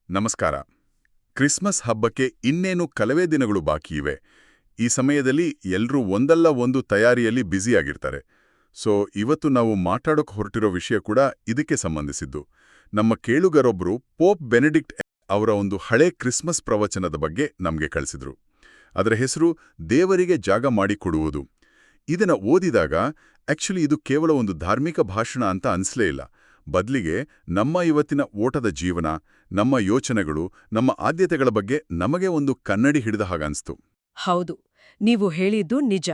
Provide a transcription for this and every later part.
ನಮಸ್ಕಾರ. ಕ್ರಿಸ್ಮಸ್ ಹಬ್ಬಕ್ಕೆ ಇನ್ನೇನು ಕೆಲವೇ ದಿನಗಳು ಬಾಕಿಯಿವೆ. ಈ ಸಮಯದಲ್ಲಿ ಎಲ್ರೂ ಒಂದಲ್ಲ ಒಂದು ತಯಾರಿಯಲ್ಲಿ ಬ್ಯುಸಿಯಾಗಿರ್ತಾರೆ. ಸೊ ಇವತ್ತು ನಾವು ಮಾತಾಡೋಕೆ ಹೊರಟಿರೋ ವಿಷಯ ಕೂಡ ಇದಕ್ಕೆ ಸಂಬಂಧಿಸಿದ್ದು. ನಮ್ಮ ಕೇಳುಗರೊಬ್ಬರು ಪೋಪ್ ಬೆನೆಡಿಕ್ಟ್ ಅವರ ಒಂದು ಹಳೆ ಕ್ರಿಸ್ಮಸ್ ಪ್ರವಚನದ ಬಗ್ಗೆ ನಮಗೆ ಕಳಿಸಿದ್ರು. ಅದರ ಹೆಸರು ದೇವರಿಗೆ ಜಾಗ ಮಾಡಿಕೊಡುವುದು. ಇದನ್ನ ಓದಿದಾಗ ಆಕ್ಚುಲಿ ಇದು ಕೇವಲ ಒಂದು ಧಾರ್ಮಿಕ ಭಾಷಣ ಅಂತ ಅನಿಸ್ಲೇ ಇಲ್ಲ. ಬದಲಿಗೆ ನಮ್ಮ ಇವತ್ತಿನ ಓಟದ ಜೀವನ, ನಮ್ಮ ಯೋಚನೆಗಳು, ನಮ್ಮ ಆದ್ಯತೆಗಳ ಬಗ್ಗೆ ನಮಗೆ ಒಂದು ಕನ್ನಡಿ ಹಿಡಿದ ಹಾಗನ್ಸ್ತು. ಹೌದು, ನೀವು ಹೇಳಿದ್ದು ನಿಜ.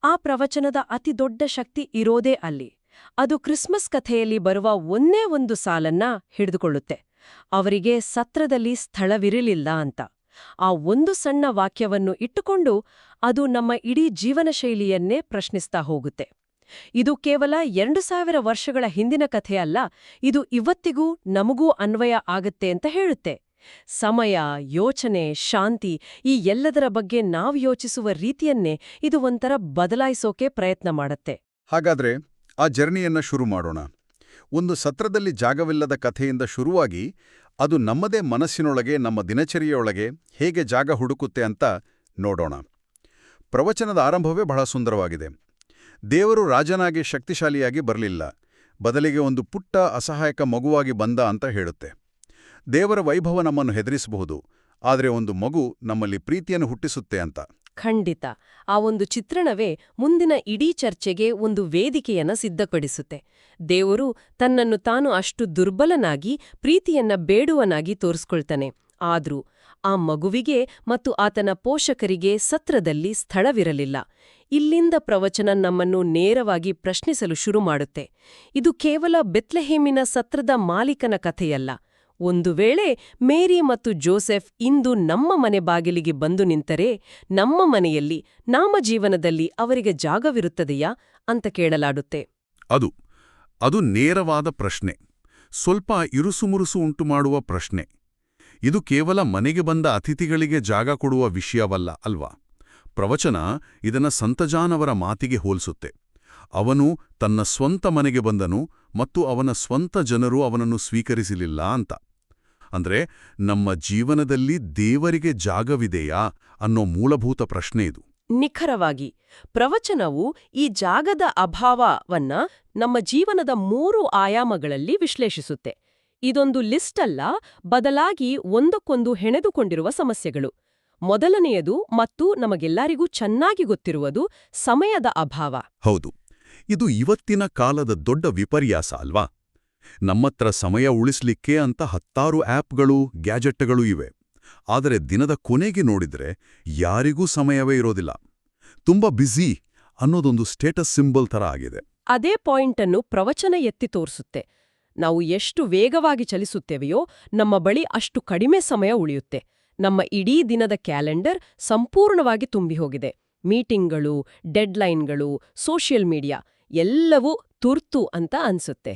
ಆ ಪ್ರವಚನದ ಅತಿ ದೊಡ್ಡ ಶಕ್ತಿ ಇರೋದೇ ಅಲ್ಲಿ. ಅದು ಕ್ರಿಸ್ಮಸ್ ಕಥೆಯಲ್ಲಿ ಬರುವ ಒಂದೇ ಒಂದು ಸಾಲನ್ನ ಹಿಡಿದುಕೊಳ್ಳುತ್ತೆ. ಅವರಿಗೆ ಸತ್ರದಲ್ಲಿ ಸ್ಥಳವಿರಲಿಲ್ಲ ಅಂತ. ಆ ಒಂದು ಸಣ್ಣ ವಾಕ್ಯವನ್ನು ಇಟ್ಟುಕೊಂಡು ಅದು ನಮ್ಮ ಇಡೀ ಜೀವನ ಶೈಲಿಯನ್ನೇ ಪ್ರಶ್ನಿಸ್ತಾ ಹೋಗುತ್ತೆ. ಇದು ಕೇವಲ 2000 ವರ್ಷಗಳ ಹಿಂದಿನ ಕಥೆಯಲ್ಲ, ಇದು ಇವತ್ತಿಗೂ ನಮಗೂ ಅನ್ವಯ ಆಗತ್ತೆ ಅಂತ ಹೇಳುತ್ತೆ. ಸಮಯ, ಯೋಚನೆ, ಶಾಂತಿ ಈ ಎಲ್ಲದರ ಬಗ್ಗೆ ನಾವು ಯೋಚಿಸುವ ರೀತಿಯನ್ನೇ ಇದು ಒಂಥರ ಬದಲಾಯಿಸೋಕೆ ಪ್ರಯತ್ನ ಮಾಡತ್ತೆ. ಹಾಗಾದ್ರೆ ಆ ಜರ್ನಿಯನ್ನ ಶುರು ಮಾಡೋಣ. ಒಂದು ಸತ್ರದಲ್ಲಿ ಜಾಗವಿಲ್ಲದ ಕಥೆಯಿಂದ ಶುರುವಾಗಿ ಅದು ನಮ್ಮದೇ ಮನಸ್ಸಿನೊಳಗೆ, ನಮ್ಮ ದಿನಚರಿಯೊಳಗೆ ಹೇಗೆ ಜಾಗ ಹುಡುಕುತ್ತೆ ಅಂತ ನೋಡೋಣ. ಪ್ರವಚನದ ಆರಂಭವೇ ಬಹಳ ಸುಂದರವಾಗಿದೆ. ದೇವರು ರಾಜನಾಗಿ ಶಕ್ತಿಶಾಲಿಯಾಗಿ ಬರಲಿಲ್ಲ, ಬದಲಿಗೆ ಒಂದು ಪುಟ್ಟ ಅಸಹಾಯಕ ಮಗುವಾಗಿ ಬಂದ ಅಂತ ಹೇಳುತ್ತೆ. ದೇವರ ವೈಭವ ನಮ್ಮನ್ನು ಹೆದರಿಸಬಹುದು, ಆದರೆ ಒಂದು ಮಗು ನಮ್ಮಲ್ಲಿ ಪ್ರೀತಿಯನ್ನು ಹುಟ್ಟಿಸುತ್ತೆ ಅಂತ. ಖಂಡಿತ. ಆ ಒಂದು ಚಿತ್ರಣವೇ ಮುಂದಿನ ಇಡೀ ಚರ್ಚೆಗೆ ಒಂದು ವೇದಿಕೆಯನ್ನ ಸಿದ್ಧಪಡಿಸುತ್ತೆ. ದೇವರು ತನ್ನನ್ನು ತಾನು ಅಷ್ಟು ದುರ್ಬಲನಾಗಿ, ಪ್ರೀತಿಯನ್ನ ಬೇಡುವನಾಗಿ ತೋರಿಸ್ಕೊಳ್ತಾನೆ. ಆದ್ರೂ ಆ ಮಗುವಿಗೆ ಮತ್ತು ಆತನ ಪೋಷಕರಿಗೆ ಸತ್ರದಲ್ಲಿ ಸ್ಥಳವಿರಲಿಲ್ಲ. ಇಲ್ಲಿಂದ ಪ್ರವಚನ ನಮ್ಮನ್ನು ನೇರವಾಗಿ ಪ್ರಶ್ನಿಸಲು ಶುರು ಮಾಡುತ್ತೆ. ಇದು ಕೇವಲ ಬೆತ್ಲೆಹೇಮಿನ ಸತ್ರದ ಮಾಲೀಕನ ಕಥೆಯಲ್ಲ. ಒಂದು ವೇಳೆ ಮೇರಿ ಮತ್ತು ಜೋಸೆಫ್ ಇಂದು ನಮ್ಮ ಮನೆ ಬಾಗಿಲಿಗೆ ಬಂದು ನಿಂತರೆ, ನಮ್ಮ ಮನೆಯಲ್ಲಿ, ನಮ್ಮ ಜೀವನದಲ್ಲಿ ಅವರಿಗೆ ಜಾಗವಿರುತ್ತದೆಯಾ ಅಂತ ಕೇಳಲಾಡುತ್ತೆ. ಅದು ನೇರವಾದ ಪ್ರಶ್ನೆ, ಸ್ವಲ್ಪ ಇರುಸುಮುರುಸು ಉಂಟುಮಾಡುವ ಪ್ರಶ್ನೆ. ಇದು ಕೇವಲ ಮನೆಗೆ ಬಂದ ಅತಿಥಿಗಳಿಗೆ ಜಾಗ ಕೊಡುವ ವಿಷಯವಲ್ಲ ಅಲ್ವಾ? ಪ್ರವಚನ ಇದನ್ನ ಸಂತಜಾನವರ ಮಾತಿಗೆ ಹೋಲಿಸುತ್ತೆ. ಅವನು ತನ್ನ ಸ್ವಂತ ಮನೆಗೆ ಬಂದನು ಮತ್ತು ಅವನ ಸ್ವಂತ ಜನರು ಅವನನ್ನು ಸ್ವೀಕರಿಸಲಿಲ್ಲ ಅಂತ. ಅಂದ್ರೆ ನಮ್ಮ ಜೀವನದಲ್ಲಿ ದೇವರಿಗೆ ಜಾಗವಿದೆಯಾ ಅನ್ನೋ ಮೂಲಭೂತ ಪ್ರಶ್ನೆ ಇದು. ನಿಖರವಾಗಿ ಪ್ರವಚನವು ಈ ಜಾಗದ ಅಭಾವವನ್ನ ನಮ್ಮ ಜೀವನದ 3 ಆಯಾಮಗಳಲ್ಲಿ ವಿಶ್ಲೇಷಿಸುತ್ತೆ. ಇದೊಂದು ಲಿಸ್ಟ್ ಅಲ್ಲ, ಬದಲಾಗಿ ಒಂದಕ್ಕೊಂದು ಹೆಣೆದುಕೊಂಡಿರುವ ಸಮಸ್ಯೆಗಳು. ಮೊದಲನೆಯದು ಮತ್ತು ನಮಗೆಲ್ಲರಿಗೂ ಚೆನ್ನಾಗಿ ಗೊತ್ತಿರುವುದು ಸಮಯದ ಅಭಾವ. ಹೌದು, ಇದು ಇವತ್ತಿನ ಕಾಲದ ದೊಡ್ಡ ವಿಪರ್ಯಾಸ ಅಲ್ವಾ? ನಮ್ಮತ್ರ ಸಮಯ ಉಳಿಸ್ಲಿಕ್ಕೆ ಅಂತ 10 ಆ್ಯಪ್ಗಳು, ಗ್ಯಾಜೆಟ್ಗಳು ಇವೆ. ಆದರೆ ದಿನದ ಕೊನೆಗೆ ನೋಡಿದ್ರೆ ಯಾರಿಗೂ ಸಮಯವೇ ಇರೋದಿಲ್ಲ. ತುಂಬಾ ಬ್ಯುಸಿ ಅನ್ನೋದೊಂದು ಸ್ಟೇಟಸ್ ಸಿಂಬಲ್ ಥರ ಆಗಿದೆ. ಅದೇ ಪಾಯಿಂಟನ್ನು ಪ್ರವಚನ ಎತ್ತಿ ತೋರಿಸುತ್ತೆ. ನಾವು ಎಷ್ಟು ವೇಗವಾಗಿ ಚಲಿಸುತ್ತೇವೆಯೋ ನಮ್ಮ ಬಳಿ ಅಷ್ಟು ಕಡಿಮೆ ಸಮಯ ಉಳಿಯುತ್ತೆ. ನಮ್ಮ ಇಡೀ ದಿನದ ಕ್ಯಾಲೆಂಡರ್ ಸಂಪೂರ್ಣವಾಗಿ ತುಂಬಿ ಹೋಗಿದೆ. ಮೀಟಿಂಗ್ಗಳು, ಡೆಡ್ಲೈನ್ಗಳು, ಸೋಷಿಯಲ್ ಮೀಡಿಯಾ ಎಲ್ಲವೂ ತುರ್ತು ಅಂತ ಅನ್ಸುತ್ತೆ.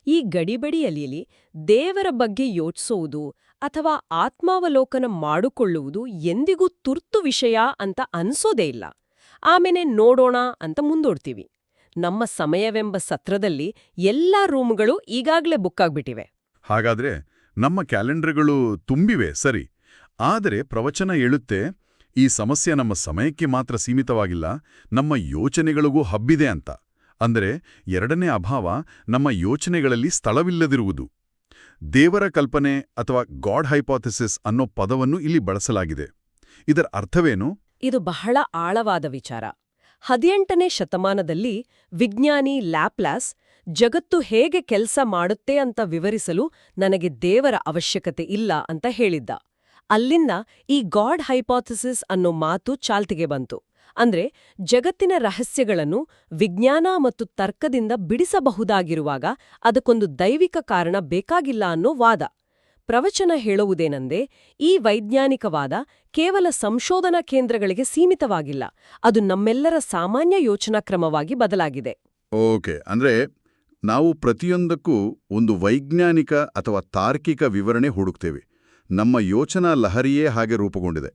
ಈ ಗಡಿಬಿಡಿಯಲ್ಲಿ ದೇವರ ಬಗ್ಗೆ ಯೋಚಿಸುವುದು ಅಥವಾ ಆತ್ಮಾವಲೋಕನ ಮಾಡಿಕೊಳ್ಳುವುದು ಎಂದಿಗೂ ತುರ್ತು ವಿಷಯ ಅಂತ ಅನ್ಸೋದೇ ಇಲ್ಲ. ಆಮೇಲೆ ನೋಡೋಣ ಅಂತ ಮುಂದೋಡ್ತೀವಿ. ನಮ್ಮ ಸಮಯವೆಂಬ ಸತ್ರದಲ್ಲಿ ಎಲ್ಲಾ ರೂಮ್ಗಳು ಈಗಾಗಲೇ ಬುಕ್ ಆಗ್ಬಿಟ್ಟಿವೆ. ಹಾಗಾದ್ರೆ ನಮ್ಮ ಕ್ಯಾಲೆಂಡರ್ಗಳು ತುಂಬಿವೆ ಸರಿ, ಆದರೆ ಪ್ರವಚನ ಹೇಳುತ್ತೆ ಈ ಸಮಸ್ಯೆ ನಮ್ಮ ಸಮಯಕ್ಕೆ ಮಾತ್ರ ಸೀಮಿತವಾಗಿಲ್ಲ, ನಮ್ಮ ಯೋಚನೆಗಳಿಗೂ ಹಬ್ಬಿದೆ ಅಂತ. ಅಂದರೆ ಎರಡನೇ ಅಭಾವ ನಮ್ಮ ಯೋಚನೆಗಳಲ್ಲಿ ಸ್ಥಳವಿಲ್ಲದಿರುವುದು. ದೇವರ ಕಲ್ಪನೆ ಅಥವಾ ಗಾಡ್ ಹೈಪೋಥೆಸಿಸ್ ಅನ್ನೋ ಪದವನ್ನು ಇಲ್ಲಿ ಬಳಸಲಾಗಿದೆ. ಇದರ ಅರ್ಥವೇನು? ಇದು ಬಹಳ ಆಳವಾದ ವಿಚಾರ. 18ನೇ ಶತಮಾನದಲ್ಲಿ ವಿಜ್ಞಾನಿ ಲ್ಯಾಪ್ಲಾಸ್ ಜಗತ್ತು ಹೇಗೆ ಕೆಲಸ ಮಾಡುತ್ತೆ ಅಂತ ವಿವರಿಸಲು ನನಗೆ ದೇವರ ಅವಶ್ಯಕತೆ ಇಲ್ಲ ಅಂತ ಹೇಳಿದ್ದ. ಅಲ್ಲಿಂದ ಈ ಗಾಡ್ ಹೈಪೋಥೆಸಿಸ್ ಅನ್ನೋ ಮಾತು ಚಾಲ್ತಿಗೆ ಬಂತು. ಅಂದ್ರೆ ಜಗತ್ತಿನ ರಹಸ್ಯಗಳನ್ನು ವಿಜ್ಞಾನ ಮತ್ತು ತರ್ಕದಿಂದ ಬಿಡಿಸಬಹುದಾಗಿರುವಾಗ ಅದಕ್ಕೊಂದು ದೈವಿಕ ಕಾರಣ ಬೇಕಾಗಿಲ್ಲ ಅನ್ನೋ ವಾದ. ಪ್ರವಚನ ಹೇಳುವುದೇನೆಂದರೆ, ಈ ವೈಜ್ಞಾನಿಕವಾದ ಕೇವಲ ಸಂಶೋಧನಾ ಕೇಂದ್ರಗಳಿಗೆ ಸೀಮಿತವಾಗಿಲ್ಲ, ಅದು ನಮ್ಮೆಲ್ಲರ ಸಾಮಾನ್ಯ ಯೋಚನಾ ಕ್ರಮವಾಗಿ ಬದಲಾಗಿದೆ. ಓಕೆ, ಅಂದ್ರೆ ನಾವು ಪ್ರತಿಯೊಂದಕ್ಕೂ ಒಂದು ವೈಜ್ಞಾನಿಕ ಅಥವಾ ತಾರ್ಕಿಕ ವಿವರಣೆ ಹುಡುಕ್ತೇವೆ. ನಮ್ಮ ಯೋಚನಾ ಲಹರಿಯೇ ಹಾಗೆ ರೂಪುಗೊಂಡಿದೆ.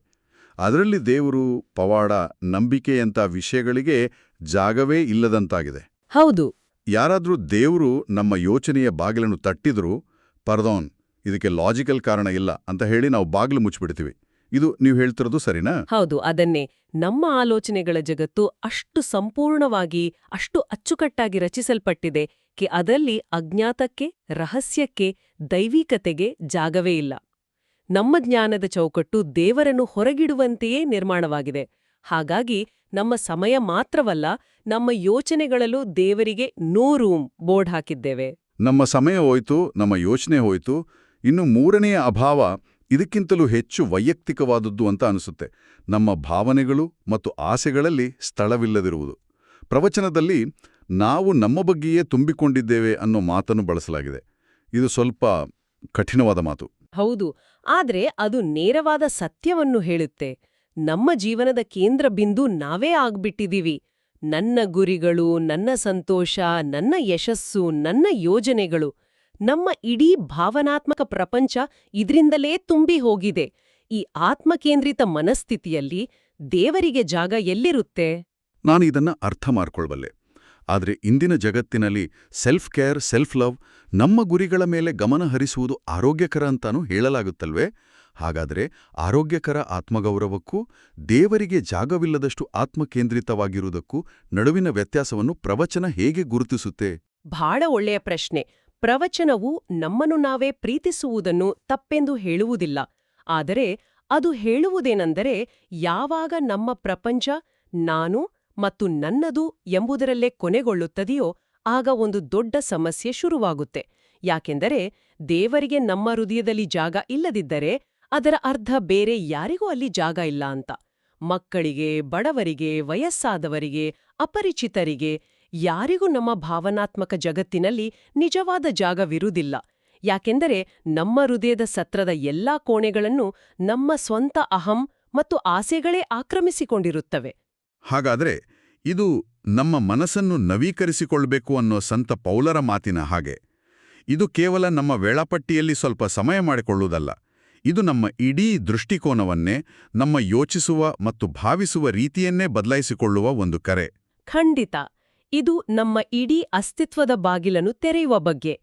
ಅದರಲ್ಲಿ ದೇವರು, ಪವಾಡ, ನಂಬಿಕೆಯಂಥ ವಿಷಯಗಳಿಗೆ ಜಾಗವೇ ಇಲ್ಲದಂತಾಗಿದೆ. ಹೌದು. ಯಾರಾದ್ರೂ ದೇವರು ನಮ್ಮ ಯೋಚನೆಯ ಬಾಗಿಲನ್ನು ತಟ್ಟಿದ್ರೂ, ಪರ್ದೋನ್, ಇದಕ್ಕೆ ಲಾಜಿಕಲ್ ಕಾರಣ ಇಲ್ಲ ಅಂತ ಹೇಳಿ ನಾವು ಬಾಗಿಲು ಮುಚ್ಚಿಬಿಡ್ತೀವಿ. ಇದು ನೀವು ಹೇಳ್ತಿರೋದು ಸರಿನಾ? ಹೌದು, ಅದನ್ನೇ. ನಮ್ಮ ಆಲೋಚನೆಗಳ ಜಗತ್ತು ಅಷ್ಟು ಸಂಪೂರ್ಣವಾಗಿ, ಅಷ್ಟು ಅಚ್ಚುಕಟ್ಟಾಗಿ ರಚಿಸಲ್ಪಟ್ಟಿದೆ ಅದರಲ್ಲಿ ಅಜ್ಞಾತಕ್ಕೆ, ರಹಸ್ಯಕ್ಕೆ, ದೈವಿಕತೆಗೆ ಜಾಗವೇ ಇಲ್ಲ. ನಮ್ಮ ಜ್ಞಾನದ ಚೌಕಟ್ಟು ದೇವರನ್ನು ಹೊರಗಿಡುವಂತೆಯೇ ನಿರ್ಮಾಣವಾಗಿದೆ. ಹಾಗಾಗಿ ನಮ್ಮ ಸಮಯ ಮಾತ್ರವಲ್ಲ, ನಮ್ಮ ಯೋಚನೆಗಳಲ್ಲೂ ದೇವರಿಗೆ ನೋ ರೂಮ್ ಬೋರ್ಡ್ ಹಾಕಿದ್ದೇವೆ. ನಮ್ಮ ಸಮಯ ಹೋಯ್ತು, ನಮ್ಮ ಯೋಚನೆ ಹೋಯ್ತು. ಇನ್ನು ಮೂರನೆಯ ಅಭಾವ ಇದಕ್ಕಿಂತಲೂ ಹೆಚ್ಚು ವೈಯಕ್ತಿಕವಾದದ್ದು ಅಂತ ಅನಿಸುತ್ತೆ. ನಮ್ಮ ಭಾವನೆಗಳು ಮತ್ತು ಆಸೆಗಳಲ್ಲಿ ಸ್ಥಳವಿಲ್ಲದಿರುವುದು. ಪ್ರವಚನದಲ್ಲಿ ನಾವು ನಮ್ಮ ಬಗ್ಗೆಯೇ ತುಂಬಿಕೊಂಡಿದ್ದೇವೆ ಅನ್ನೋ ಮಾತನ್ನು ಬಳಸಲಾಗಿದೆ. ಇದು ಸ್ವಲ್ಪ ಕಠಿಣವಾದ ಮಾತು. ಹೌದು, ಆದ್ರೆ ಅದು ನೇರವಾದ ಸತ್ಯವನ್ನು ಹೇಳುತ್ತೆ. ನಮ್ಮ ಜೀವನದ ಕೇಂದ್ರ ಬಿಂದು ನಾವೇ ಆಗ್ಬಿಟ್ಟಿದೀವಿ. ನನ್ನ ಗುರಿಗಳು, ನನ್ನ ಸಂತೋಷ, ನನ್ನ ಯಶಸ್ಸು, ನನ್ನ ಯೋಜನೆಗಳು, ನಮ್ಮ ಇಡೀ ಭಾವನಾತ್ಮಕ ಪ್ರಪಂಚ ಇದ್ರಿಂದಲೇ ತುಂಬಿ ಹೋಗಿದೆ. ಈ ಆತ್ಮಕೇಂದ್ರಿತ ಮನಸ್ಥಿತಿಯಲ್ಲಿ ದೇವರಿಗೆ ಜಾಗ ಎಲ್ಲಿರುತ್ತೆ? ನಾನು ಇದನ್ನ ಅರ್ಥ ಮಾಡ್ಕೊಳ್ಬಲ್ಲೆ. ಆದರೆ ಇಂದಿನ ಜಗತ್ತಿನಲ್ಲಿ ಸೆಲ್ಫ್ ಕೇರ್, ಸೆಲ್ಫ್ ಲವ್, ನಮ್ಮ ಗುರಿಗಳ ಮೇಲೆ ಗಮನ ಹರಿಸುವುದು ಆರೋಗ್ಯಕರ ಅಂತಾನೂ ಹೇಳಲಾಗುತ್ತಲ್ವೇ? ಹಾಗಾದರೆ ಆರೋಗ್ಯಕರ ಆತ್ಮಗೌರವಕ್ಕೂ ದೇವರಿಗೆ ಜಾಗವಿಲ್ಲದಷ್ಟು ಆತ್ಮಕೇಂದ್ರಿತವಾಗಿರುವುದಕ್ಕೂ ನಡುವಿನ ವ್ಯತ್ಯಾಸವನ್ನು ಪ್ರವಚನ ಹೇಗೆ ಗುರುತಿಸುತ್ತೆ? ಬಹಳ ಒಳ್ಳೆಯ ಪ್ರಶ್ನೆ. ಪ್ರವಚನವು ನಮ್ಮನ್ನು ನಾವೇ ಪ್ರೀತಿಸುವುದನ್ನು ತಪ್ಪೆಂದು ಹೇಳುವುದಿಲ್ಲ. ಆದರೆ ಅದು ಹೇಳುವುದೇನೆಂದರೆ, ಯಾವಾಗ ನಮ್ಮ ಪ್ರಪಂಚ ನಾನು ಮತ್ತು ನನ್ನದು ಎಂಬುದರಲ್ಲೇ ಕೊನೆಗೊಳ್ಳುತ್ತದೆಯೋ ಆಗ ಒಂದು ದೊಡ್ಡ ಸಮಸ್ಯೆ ಶುರುವಾಗುತ್ತೆ. ಯಾಕೆಂದರೆ ದೇವರಿಗೆ ನಮ್ಮ ಹೃದಯದಲ್ಲಿ ಜಾಗ ಇಲ್ಲದಿದ್ದರೆ ಅದರ ಅರ್ಥ ಬೇರೆ ಯಾರಿಗೂ ಅಲ್ಲಿ ಜಾಗ ಇಲ್ಲ ಅಂತ. ಮಕ್ಕಳಿಗೆ, ಬಡವರಿಗೆ, ವಯಸ್ಸಾದವರಿಗೆ, ಅಪರಿಚಿತರಿಗೆ ಯಾರಿಗೂ ನಮ್ಮ ಭಾವನಾತ್ಮಕ ಜಗತ್ತಿನಲ್ಲಿ ನಿಜವಾದ ಜಾಗವಿರುವುದಿಲ್ಲ. ಯಾಕೆಂದರೆ ನಮ್ಮ ಹೃದಯದ ಸತ್ರದ ಎಲ್ಲಾ ಕೋಣೆಗಳನ್ನು ನಮ್ಮ ಸ್ವಂತ ಅಹಂ ಮತ್ತು ಆಸೆಗಳೇ ಆಕ್ರಮಿಸಿಕೊಂಡಿರುತ್ತವೆ. ಹಾಗಾದ್ರೆ ಇದು ನಮ್ಮ ಮನಸ್ಸನ್ನು ನವೀಕರಿಸಿಕೊಳ್ಬೇಕು ಅನ್ನೋ ಸಂತ ಪೌಲರ ಮಾತಿನ ಹಾಗೆ. ಇದು ಕೇವಲ ನಮ್ಮ ವೇಳಾಪಟ್ಟಿಯಲ್ಲಿ ಸ್ವಲ್ಪ ಸಮಯ ಮಾಡಿಕೊಳ್ಳುವುದಲ್ಲ. ಇದು ನಮ್ಮ ಇಡೀ ದೃಷ್ಟಿಕೋನವನ್ನೇ, ನಮ್ಮ ಯೋಚಿಸುವ ಮತ್ತು ಭಾವಿಸುವ ರೀತಿಯನ್ನೇ ಬದಲಾಯಿಸಿಕೊಳ್ಳುವ ಒಂದು ಕರೆ. ಖಂಡಿತ. ಇದು ನಮ್ಮ ಇಡೀ ಅಸ್ತಿತ್ವದ ಬಾಗಿಲನ್ನು ತೆರೆಯುವ ಬಗ್ಗೆ.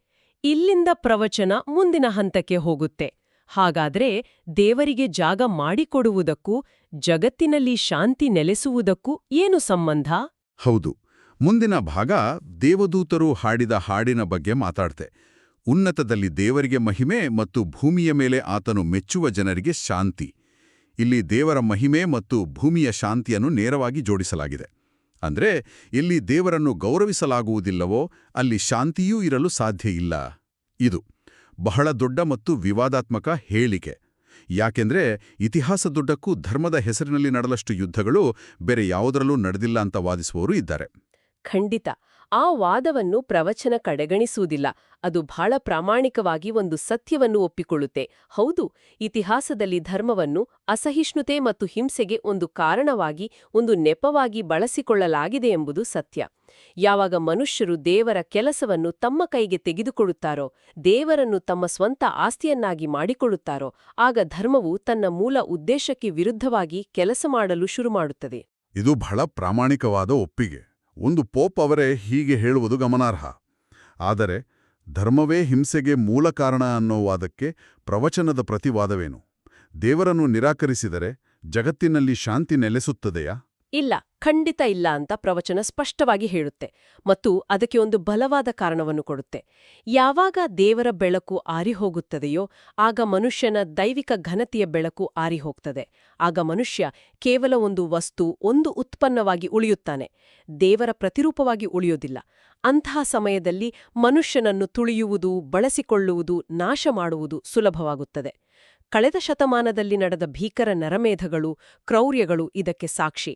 ಇಲ್ಲಿಂದ ಪ್ರವಚನ ಮುಂದಿನ ಹಂತಕ್ಕೆ ಹೋಗುತ್ತೆ. ಹಾಗಾದ್ರೆ ದೇವರಿಗೆ ಜಾಗ ಮಾಡಿಕೊಡುವುದಕ್ಕೂ ಜಗತ್ತಿನಲ್ಲಿ ಶಾಂತಿ ನೆಲೆಸುವುದಕ್ಕೂ ಏನು ಸಂಬಂಧ? ಹೌದು, ಮುಂದಿನ ಭಾಗ ದೇವದೂತರು ಹಾಡಿದ ಹಾಡಿನ ಬಗ್ಗೆ ಮಾತಾಡ್ತೆ. ಉನ್ನತದಲ್ಲಿ ದೇವರಿಗೆ ಮಹಿಮೆ ಮತ್ತು ಭೂಮಿಯ ಮೇಲೆ ಆತನು ಮೆಚ್ಚುವ ಜನರಿಗೆ ಶಾಂತಿ. ಇಲ್ಲಿ ದೇವರ ಮಹಿಮೆ ಮತ್ತು ಭೂಮಿಯ ಶಾಂತಿಯನ್ನು ನೇರವಾಗಿ ಜೋಡಿಸಲಾಗಿದೆ. ಅಂದ್ರೆ ಎಲ್ಲಿ ದೇವರನ್ನು ಗೌರವಿಸಲಾಗುವುದಿಲ್ಲವೋ ಅಲ್ಲಿ ಶಾಂತಿಯೂ ಇರಲು ಸಾಧ್ಯ ಇಲ್ಲ. ಇದು ಬಹಳ ದೊಡ್ಡ ಮತ್ತು ವಿವಾದಾತ್ಮಕ ಹೇಳಿಕೆ. ಯಾಕೆಂದ್ರೆ ಇತಿಹಾಸದುದ್ದಕ್ಕೂ ಧರ್ಮದ ಹೆಸರಿನಲ್ಲಿ ನಡೆದಷ್ಟು ಯುದ್ಧಗಳು ಬೇರೆ ಯಾವುದರಲ್ಲೂ ನಡೆದಿಲ್ಲ ಅಂತ ವಾದಿಸುವವರು ಇದ್ದಾರೆ. ಖಂಡಿತ. ಆ ವಾದವನ್ನು ಪ್ರವಚನ ಕಡೆಗಣಿಸುವುದಿಲ್ಲ. ಅದು ಬಹಳ ಪ್ರಾಮಾಣಿಕವಾಗಿ ಒಂದು ಸತ್ಯವನ್ನು ಒಪ್ಪಿಕೊಳ್ಳುತ್ತೆ. ಹೌದು, ಇತಿಹಾಸದಲ್ಲಿ ಧರ್ಮವನ್ನು ಅಸಹಿಷ್ಣುತೆ ಮತ್ತು ಹಿಂಸೆಗೆ ಒಂದು ಕಾರಣವಾಗಿ, ಒಂದು ನೆಪವಾಗಿ ಬಳಸಿಕೊಳ್ಳಲಾಗಿದೆ ಎಂಬುದು ಸತ್ಯ. ಯಾವಾಗ ಮನುಷ್ಯರು ದೇವರ ಕೆಲಸವನ್ನು ತಮ್ಮ ಕೈಗೆ ತೆಗೆದುಕೊಳ್ಳುತ್ತಾರೋ, ದೇವರನ್ನು ತಮ್ಮ ಸ್ವಂತ ಆಸ್ತಿಯನ್ನಾಗಿ ಮಾಡಿಕೊಳ್ಳುತ್ತಾರೋ, ಆಗ ಧರ್ಮವು ತನ್ನ ಮೂಲ ಉದ್ದೇಶಕ್ಕೆ ವಿರುದ್ಧವಾಗಿ ಕೆಲಸ ಮಾಡಲು ಶುರುಮಾಡುತ್ತದೆ. ಇದು ಬಹಳ ಪ್ರಾಮಾಣಿಕವಾದ ಒಪ್ಪಿಗೆ. ಒಂದು ಪೋಪ್ ಅವರೇ ಹೀಗೆ ಹೇಳುವುದು ಗಮನಾರ್ಹ. ಆದರೆ ಧರ್ಮವೇ ಹಿಂಸೆಗೆ ಮೂಲ ಕಾರಣ ಅನ್ನೋ ವಾದಕ್ಕೆ ಪ್ರವಚನದ ಪ್ರತಿವಾದವೇನು? ದೇವರನ್ನು ನಿರಾಕರಿಸಿದರೆ ಜಗತ್ತಿನಲ್ಲಿ ಶಾಂತಿ ನೆಲೆಸುತ್ತದೆಯಾ? ಇಲ್ಲ, ಖಂಡಿತ ಇಲ್ಲ ಅಂತ ಪ್ರವಚನ ಸ್ಪಷ್ಟವಾಗಿ ಹೇಳುತ್ತೆ. ಮತ್ತು ಅದಕ್ಕೆ ಒಂದು ಬಲವಾದ ಕಾರಣವನ್ನು ಕೊಡುತ್ತೆ. ಯಾವಾಗ ದೇವರ ಬೆಳಕು ಆರಿಹೋಗುತ್ತದೆಯೋ ಆಗ ಮನುಷ್ಯನ ದೈವಿಕ ಘನತೆಯ ಬೆಳಕು ಆರಿಹೋಗ್ತದೆ. ಆಗ ಮನುಷ್ಯ ಕೇವಲ ಒಂದು ವಸ್ತು, ಒಂದು ಉತ್ಪನ್ನವಾಗಿ ಉಳಿಯುತ್ತಾನೆ, ದೇವರ ಪ್ರತಿರೂಪವಾಗಿ ಉಳಿಯೋದಿಲ್ಲ. ಅಂತಹ ಸಮಯದಲ್ಲಿ ಮನುಷ್ಯನನ್ನು ತುಳಿಯುವುದು, ಬಳಸಿಕೊಳ್ಳುವುದು, ನಾಶ ಮಾಡುವುದು ಸುಲಭವಾಗುತ್ತದೆ. ಕಳೆದ ಶತಮಾನದಲ್ಲಿ ನಡೆದ ಭೀಕರ ನರಮೇಧಗಳು, ಕ್ರೌರ್ಯಗಳು ಇದಕ್ಕೆ ಸಾಕ್ಷಿ.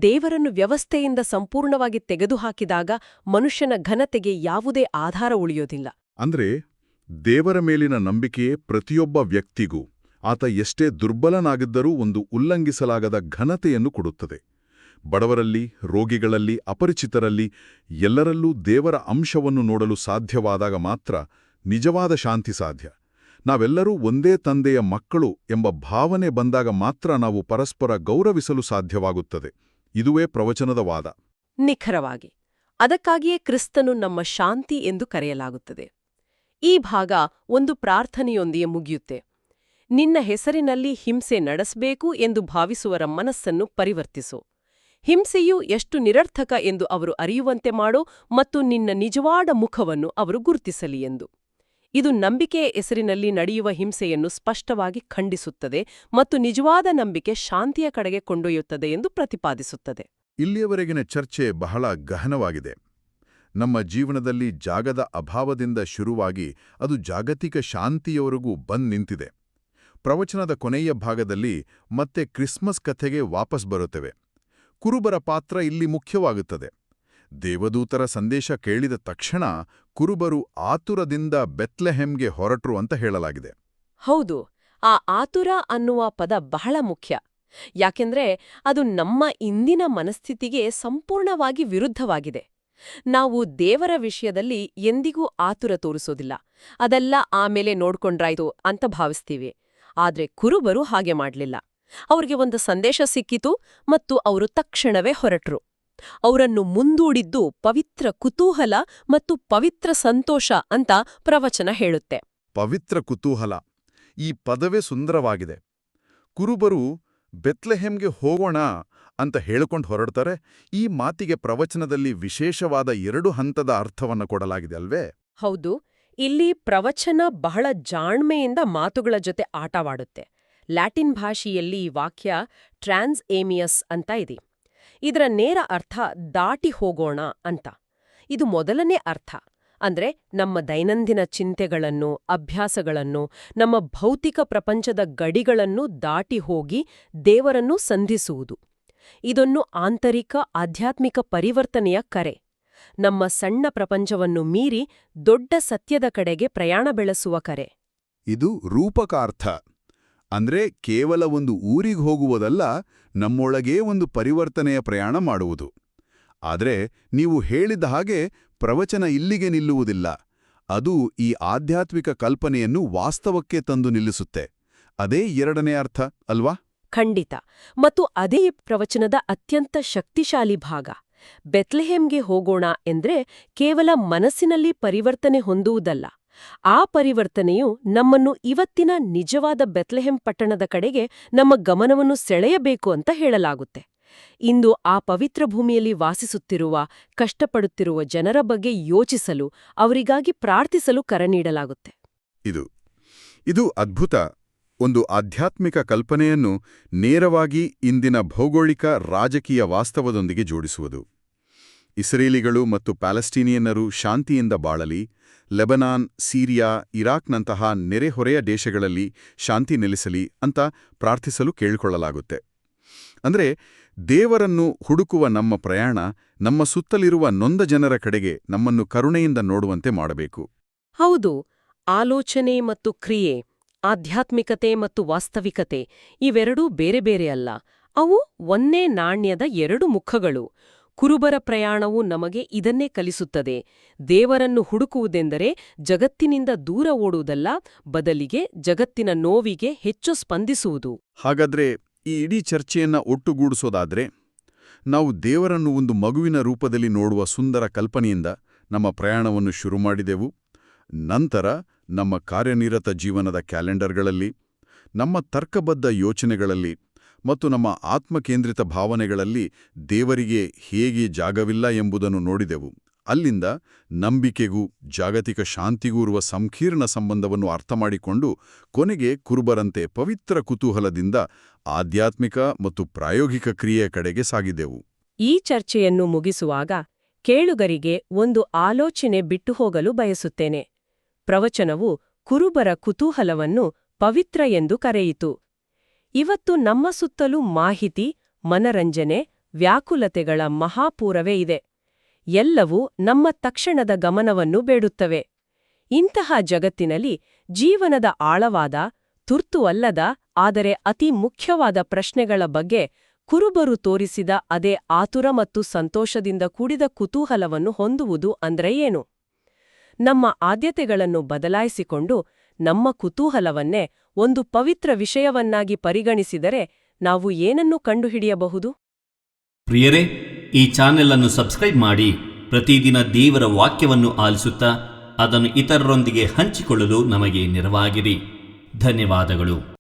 ದೇವರನ್ನು ವ್ಯವಸ್ಥೆಯಿಂದ ಸಂಪೂರ್ಣವಾಗಿ ತೆಗೆದುಹಾಕಿದಾಗ ಮನುಷ್ಯನ ಘನತೆಗೆ ಯಾವುದೇ ಆಧಾರ ಉಳಿಯೋದಿಲ್ಲ. ಅಂದ್ರೆ ದೇವರ ಮೇಲಿನ ನಂಬಿಕೆಯೇ ಪ್ರತಿಯೊಬ್ಬ ವ್ಯಕ್ತಿಗೂ, ಆತ ಎಷ್ಟೇ ದುರ್ಬಲನಾಗಿದ್ದರೂ ಒಂದು ಉಲ್ಲಂಘಿಸಲಾಗದ ಘನತೆಯನ್ನು ಕೊಡುತ್ತದೆ. ಬಡವರಲ್ಲಿ, ರೋಗಿಗಳಲ್ಲಿ, ಅಪರಿಚಿತರಲ್ಲಿ ಎಲ್ಲರಲ್ಲೂ ದೇವರ ಅಂಶವನ್ನು ನೋಡಲು ಸಾಧ್ಯವಾದಾಗ ಮಾತ್ರ ನಿಜವಾದ ಶಾಂತಿ ಸಾಧ್ಯ. ನಾವೆಲ್ಲರೂ ಒಂದೇ ತಂದೆಯ ಮಕ್ಕಳು ಎಂಬ ಭಾವನೆ ಬಂದಾಗ ಮಾತ್ರ ನಾವು ಪರಸ್ಪರ ಗೌರವಿಸಲು ಸಾಧ್ಯವಾಗುತ್ತದೆ. ಇದುವೇ ಪ್ರವಚನದ ವಾದ. ನಿಖರವಾಗಿ. ಅದಕ್ಕಾಗಿಯೇ ಕ್ರಿಸ್ತನು ನಮ್ಮ ಶಾಂತಿ ಎಂದು ಕರೆಯಲಾಗುತ್ತದೆ. ಈ ಭಾಗ ಒಂದು ಪ್ರಾರ್ಥನೆಯೊಂದಿಗೆ ಮುಗಿಯುತ್ತೆ. ನಿನ್ನ ಹೆಸರಿನಲ್ಲಿ ಹಿಂಸೆ ನಡೆಸಬೇಕು ಎಂದು ಭಾವಿಸುವರ ಮನಸ್ಸನ್ನು ಪರಿವರ್ತಿಸು. ಹಿಂಸೆಯು ಎಷ್ಟು ನಿರರ್ಥಕ ಎಂದು ಅವರು ಅರಿಯುವಂತೆ ಮಾಡೋ ಮತ್ತು ನಿನ್ನ ನಿಜವಾದ ಮುಖವನ್ನು ಅವರು ಗುರುತಿಸಲಿ ಎಂದು. ಇದು ನಂಬಿಕೆಯ ಹೆಸರಿನಲ್ಲಿ ನಡೆಯುವ ಹಿಂಸೆಯನ್ನು ಸ್ಪಷ್ಟವಾಗಿ ಖಂಡಿಸುತ್ತದೆ ಮತ್ತು ನಿಜವಾದ ನಂಬಿಕೆ ಶಾಂತಿಯ ಕಡೆಗೆ ಕೊಂಡೊಯ್ಯುತ್ತದೆ ಎಂದು ಪ್ರತಿಪಾದಿಸುತ್ತದೆ. ಇಲ್ಲಿಯವರೆಗಿನ ಚರ್ಚೆ ಬಹಳ ಗಹನವಾಗಿದೆ. ನಮ್ಮ ಜೀವನದಲ್ಲಿ ಜಾಗದ ಅಭಾವದಿಂದ ಶುರುವಾಗಿ ಅದು ಜಾಗತಿಕ ಶಾಂತಿಯವರೆಗೂ ಬಂದ್ ನಿಂತಿದೆ. ಪ್ರವಚನದ ಕೊನೆಯ ಭಾಗದಲ್ಲಿ ಮತ್ತೆ ಕ್ರಿಸ್ಮಸ್ ಕಥೆಗೆ ವಾಪಸ್ ಬರುತ್ತೇವೆ. ಕುರುಬರ ಪಾತ್ರ ಇಲ್ಲಿ ಮುಖ್ಯವಾಗುತ್ತದೆ. ದೇವದೂತರ ಸಂದೇಶ ಕೇಳಿದ ತಕ್ಷಣ ಕುರುಬರು ಆತುರದಿಂದ ಬೆತ್ಲೆಹೆಮ್ಗೆ ಹೊರಟ್ರು ಅಂತ ಹೇಳಲಾಗಿದೆ. ಹೌದು, ಆ ಆತುರ ಅನ್ನುವ ಪದ ಬಹಳ ಮುಖ್ಯ. ಯಾಕೆಂದ್ರೆ ಅದು ನಮ್ಮ ಇಂದಿನ ಮನಸ್ಥಿತಿಗೆ ಸಂಪೂರ್ಣವಾಗಿ ವಿರುದ್ಧವಾಗಿದೆ. ನಾವು ದೇವರ ವಿಷಯದಲ್ಲಿ ಎಂದಿಗೂ ಆತುರ ತೋರಿಸೋದಿಲ್ಲ. ಅದೆಲ್ಲ ಆಮೇಲೆ ನೋಡ್ಕೊಂಡ್ರಾಯ್ತು ಅಂತ ಭಾವಿಸ್ತೀವಿ. ಆದ್ರೆ ಕುರುಬರು ಹಾಗೆ ಮಾಡ್ಲಿಲ್ಲ. ಅವ್ರಿಗೆ ಒಂದು ಸಂದೇಶ ಸಿಕ್ಕಿತು ಮತ್ತು ಅವರು ತಕ್ಷಣವೇ ಹೊರಟ್ರು. ಅವರನ್ನು ಮುಂದೂಡಿದ್ದು ಪವಿತ್ರ ಕುತೂಹಲ ಮತ್ತು ಪವಿತ್ರ ಸಂತೋಷ ಅಂತ ಪ್ರವಚನ ಹೇಳುತ್ತೆ. ಪವಿತ್ರ ಕುತೂಹಲ, ಈ ಪದವೇ ಸುಂದರವಾಗಿದೆ. ಕುರುಬರು ಬೆತ್ಲೆಹೆಮ್ಗೆ ಹೋಗೋಣ ಅಂತ ಹೇಳಿಕೊಂಡು ಹೊರಡ್ತಾರೆ. ಈ ಮಾತಿಗೆ ಪ್ರವಚನದಲ್ಲಿ ವಿಶೇಷವಾದ 2 ಹಂತದ ಅರ್ಥವನ್ನು ಕೊಡಲಾಗಿದೆ ಅಲ್ವೇ? ಹೌದು, ಇಲ್ಲಿ ಪ್ರವಚನ ಬಹಳ ಜಾಣ್ಮೆಯಿಂದ ಮಾತುಗಳ ಜೊತೆ ಆಟವಾಡುತ್ತೆ. ಲ್ಯಾಟಿನ್ ಭಾಷೆಯಲ್ಲಿ ಈ ವಾಕ್ಯ ಟ್ರಾನ್ಸ್ ಏಮಿಯಸ್ ಅಂತ ಇದೆ. ಇದರ ನೇರ ಅರ್ಥ ದಾಟಿ ಹೋಗೋಣ ಅಂತ. ಇದು ಮೊದಲನೇ ಅರ್ಥ. ಅಂದ್ರೆ ನಮ್ಮ ದೈನಂದಿನ ಚಿಂತೆಗಳನ್ನು, ಅಭ್ಯಾಸಗಳನ್ನು, ನಮ್ಮ ಭೌತಿಕ ಪ್ರಪಂಚದ ಗಡಿಗಳನ್ನು ದಾಟಿ ಹೋಗಿ ದೇವರನ್ನು ಸಂಧಿಸುವುದು. ಇದೊಂದು ಆಂತರಿಕ ಆಧ್ಯಾತ್ಮಿಕ ಪರಿವರ್ತನೆಯ ಕರೆ. ನಮ್ಮ ಸಣ್ಣ ಪ್ರಪಂಚವನ್ನು ಮೀರಿ ದೊಡ್ಡ ಸತ್ಯದ ಕಡೆಗೆ ಪ್ರಯಾಣ ಬೆಳೆಸುವ ಕರೆ. ಇದು ರೂಪಕಾರ್ಥ. ಅಂದ್ರೆ ಕೇವಲ ಒಂದು ಊರಿಗೆ ಹೋಗುವುದಲ್ಲ, ನಮ್ಮೊಳಗೇ ಒಂದು ಪರಿವರ್ತನೆಯ ಪ್ರಯಾಣ ಮಾಡುವುದು. ಆದರೆ ನೀವು ಹೇಳಿದ ಹಾಗೆ ಪ್ರವಚನ ಇಲ್ಲಿಗೆ ನಿಲ್ಲುವುದಿಲ್ಲ. ಅದು ಈ ಆಧ್ಯಾತ್ಮಿಕ ಕಲ್ಪನೆಯನ್ನು ವಾಸ್ತವಕ್ಕೆ ತಂದು ನಿಲ್ಲಿಸುತ್ತೆ. ಅದೇ 2ನೇ ಅರ್ಥ ಅಲ್ವಾ? ಖಂಡಿತ. ಮತ್ತು ಅದೇ ಪ್ರವಚನದ ಅತ್ಯಂತ ಶಕ್ತಿಶಾಲಿ ಭಾಗ. ಬೆತ್ಲೆಹೆಮ್ಗೆ ಹೋಗೋಣ ಎಂದ್ರೆ ಕೇವಲ ಮನಸ್ಸಿನಲ್ಲಿ ಪರಿವರ್ತನೆ ಹೊಂದುವುದಲ್ಲ. ಆ ಪರಿವರ್ತನೆಯು ನಮ್ಮನ್ನು ಇವತ್ತಿನ ನಿಜವಾದ ಬೆತ್ಲೆಹೆಮ್ ಪಟ್ಟಣದ ಕಡೆಗೆ ನಮ್ಮ ಗಮನವನ್ನು ಸೆಳೆಯಬೇಕು ಅಂತ ಹೇಳಲಾಗುತ್ತೆ. ಇಂದು ಆ ಪವಿತ್ರ ಭೂಮಿಯಲ್ಲಿ ವಾಸಿಸುತ್ತಿರುವ, ಕಷ್ಟಪಡುತ್ತಿರುವ ಜನರ ಬಗ್ಗೆ ಯೋಚಿಸಲು, ಅವರಿಗಾಗಿ ಪ್ರಾರ್ಥಿಸಲು ಕರೆ ನೀಡಲಾಗುತ್ತೆ. ಇದು ಅದ್ಭುತ. ಒಂದು ಆಧ್ಯಾತ್ಮಿಕ ಕಲ್ಪನೆಯನ್ನು ನೇರವಾಗಿ ಇಂದಿನ ಭೌಗೋಳಿಕ ರಾಜಕೀಯ ವಾಸ್ತವದೊಂದಿಗೆ ಜೋಡಿಸುವುದು. ಇಸ್ರೇಲಿಗಳು ಮತ್ತು ಪ್ಯಾಲೆಸ್ಟೀನಿಯನ್ನರು ಶಾಂತಿಯಿಂದ ಬಾಳಲಿ, ಲೆಬನಾನ್, ಸಿರಿಯಾ, ಇರಾಕ್ನಂತಹ ನೆರೆಹೊರೆಯ ದೇಶಗಳಲ್ಲಿ ಶಾಂತಿ ನೆಲೆಸಲಿ ಅಂತ ಪ್ರಾರ್ಥಿಸಲು ಕೇಳಿಕೊಳ್ಳಲಾಗುತ್ತೆ. ಅಂದ್ರೆ ದೇವರನ್ನು ಹುಡುಕುವ ನಮ್ಮ ಪ್ರಯಾಣ ನಮ್ಮ ಸುತ್ತಲಿರುವ ನೊಂದ ಜನರ ಕಡೆಗೆ ನಮ್ಮನ್ನು ಕರುಣೆಯಿಂದ ನೋಡುವಂತೆ ಮಾಡಬೇಕು. ಹೌದು, ಆಲೋಚನೆ ಮತ್ತು ಕ್ರಿಯೆ, ಆಧ್ಯಾತ್ಮಿಕತೆ ಮತ್ತು ವಾಸ್ತವಿಕತೆ ಇವೆರಡೂ ಬೇರೆ ಬೇರೆ ಅಲ್ಲ. ಅವು ಒಂದೇ ನಾಣ್ಯದ 2 ಮುಖಗಳು. ಕುರುಬರ ಪ್ರಯಾಣವು ನಮಗೆ ಇದನ್ನೇ ಕಲಿಸುತ್ತದೆ. ದೇವರನ್ನು ಹುಡುಕುವುದೆಂದರೆ ಜಗತ್ತಿನಿಂದ ದೂರ ಓಡುವುದಲ್ಲ, ಬದಲಿಗೆ ಜಗತ್ತಿನ ನೋವಿಗೆ ಹೆಚ್ಚು ಸ್ಪಂದಿಸುವುದು. ಹಾಗಾದ್ರೆ ಈ ಇಡೀ ಚರ್ಚೆಯನ್ನ ಒಟ್ಟುಗೂಡಿಸೋದಾದ್ರೆ, ನಾವು ದೇವರನ್ನು ಒಂದು ಮಗುವಿನ ರೂಪದಲ್ಲಿ ನೋಡುವ ಸುಂದರ ಕಲ್ಪನೆಯಿಂದ ನಮ್ಮ ಪ್ರಯಾಣವನ್ನು ಶುರು ಮಾಡಿದೆವು. ನಂತರ ನಮ್ಮ ಕಾರ್ಯನಿರತ ಜೀವನದ ಕ್ಯಾಲೆಂಡರ್ಗಳಲ್ಲಿ, ನಮ್ಮ ತರ್ಕಬದ್ಧ ಯೋಚನೆಗಳಲ್ಲಿ ಮತ್ತು ನಮ್ಮ ಆತ್ಮಕೇಂದ್ರಿತ ಭಾವನೆಗಳಲ್ಲಿ ದೇವರಿಗೆ ಹೇಗೆ ಜಾಗವಿಲ್ಲ ಎಂಬುದನ್ನು ನೋಡಿದೆವು. ಅಲ್ಲಿಂದ ನಂಬಿಕೆಗೂ ಜಾಗತಿಕ ಶಾಂತಿಗೂ ಇರುವ ಸಂಕೀರ್ಣ ಸಂಬಂಧವನ್ನು ಅರ್ಥಮಾಡಿಕೊಂಡು ಕೊನೆಗೆ ಕುರುಬರಂತೆ ಪವಿತ್ರ ಕುತೂಹಲದಿಂದ ಆಧ್ಯಾತ್ಮಿಕ ಮತ್ತು ಪ್ರಾಯೋಗಿಕ ಕ್ರಿಯೆಯ ಕಡೆಗೆ ಸಾಗಿದೆವು. ಈ ಚರ್ಚೆಯನ್ನು ಮುಗಿಸುವಾಗ ಕೇಳುಗರಿಗೆ ಒಂದು ಆಲೋಚನೆ ಬಿಟ್ಟು ಹೋಗಲು ಬಯಸುತ್ತೇನೆ. ಪ್ರವಚನವು ಕುರುಬರ ಕುತೂಹಲವನ್ನು ಪವಿತ್ರ ಎಂದು ಕರೆಯಿತು. ಇವತ್ತು ನಮ್ಮ ಸುತ್ತಲೂ ಮಾಹಿತಿ, ಮನರಂಜನೆ, ವ್ಯಾಕುಲತೆಗಳ ಮಹಾಪೂರವೇ ಇದೆ. ಎಲ್ಲವೂ ನಮ್ಮ ತಕ್ಷಣದ ಗಮನವನ್ನು ಬೇಡುತ್ತವೆ. ಇಂತಹ ಜಗತ್ತಿನಲ್ಲಿ ಜೀವನದ ಆಳವಾದ, ತುರ್ತು ಅಲ್ಲದ, ಆದರೆ ಅತಿ ಮುಖ್ಯವಾದ ಪ್ರಶ್ನೆಗಳ ಬಗ್ಗೆ ಕುರುಬರು ತೋರಿಸಿದ ಅದೇ ಆತುರ ಮತ್ತು ಸಂತೋಷದಿಂದ ಕೂಡಿದ ಕುತೂಹಲವನ್ನು ಹೊಂದುವುದು ಅಂದ್ರೆ ಏನು? ನಮ್ಮ ಆದ್ಯತೆಗಳನ್ನು ಬದಲಾಯಿಸಿಕೊಂಡು ನಮ್ಮ ಕುತೂಹಲವನ್ನೇ ಒಂದು ಪವಿತ್ರ ವಿಷಯವನ್ನಾಗಿ ಪರಿಗಣಿಸಿದರೆ ನಾವು ಏನನ್ನು ಕಂಡುಹಿಡಿಯಬಹುದು? ಪ್ರಿಯರೇ, ಈ ಚಾನೆಲ್ ಅನ್ನು ಸಬ್ಸ್ಕ್ರೈಬ್ ಮಾಡಿ ಪ್ರತಿದಿನ ದೇವರ ವಾಕ್ಯವನ್ನು ಆಲಿಸುತ್ತಾ ಅದನ್ನು ಇತರರೊಂದಿಗೆ ಹಂಚಿಕೊಳ್ಳಲು ನಮಗೆ ನೆರವಾಗಿರಿ. ಧನ್ಯವಾದಗಳು.